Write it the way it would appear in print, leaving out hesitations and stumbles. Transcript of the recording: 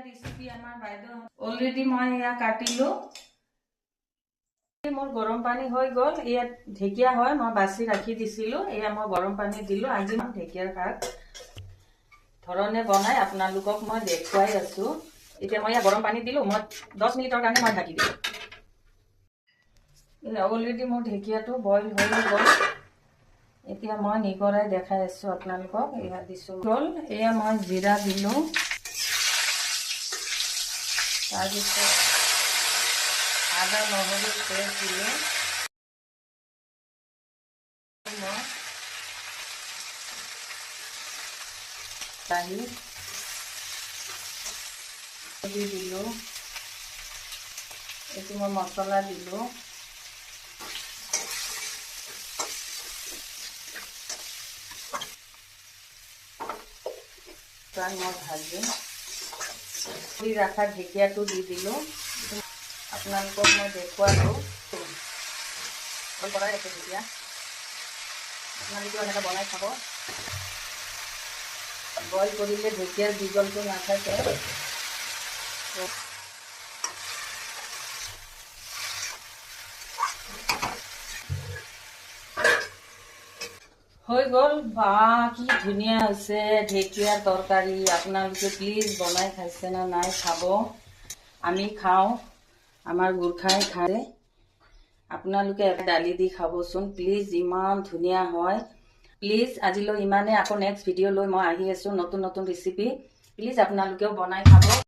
recipe আমাৰ বাইদেউ already মই এয়া কাটিলো মোৰ গৰম পানী হৈ গল এয়া ঢেকিয়া হয় মই বাছি ৰাখি দিছিলো এয়া মই গৰম পানী দিলো আজি মই ঢেকিয়াৰ শাক ধৰণে বনাই আপোনালোকক মই দেখুৱাই আছো এতিয়া মই এয়া গৰম পানী দিলো মই 10 মিনিটৰ কাৰণে মই ঢাকি দিলো এয়া অলৰেডি মোৰ ঢেকিয়াটো বইল হৈ গল এতিয়া মই নিগৰাই দেখাই আছো আপোনালোকক এয়া দিছো গল এয়া মই জিৰা দিলো তাৰপিছত আদা নহৰু পেষ্ট দিলো দাহি দিলো এইটো মই মছলা দিলো মই ভাজি ৰাখা ঢেকিয়াটো দি দিলো আপোনালোকক মই দেখুৱালো বনাই আছে ঢেকিয়া আপোনালোকেও এনেকৈ বনাই খাব বইল কৰিলে ঢেকিয়াৰ বিজলটো নাথাকে হৈ গ'ল বা কি ধুনীয়া হৈছে ঢেকিয়াৰ তৰকাৰী আপোনালোকে প্লিজ বনাই খাইছে না নাই খাব আমি খাওঁ আমাৰ গোৰ্খাই খায় আপোনালোকে দালি দি খাবচোন প্লিজ ইমান ধুনীয়া হয় প্লিজ আজিলৈ ইমানে আকৌ নেক্সট ভিডিঅ' লৈ মই আহি আছো নতুন নতুন ৰেচিপি প্লিজ আপোনালোকেও বনাই খাব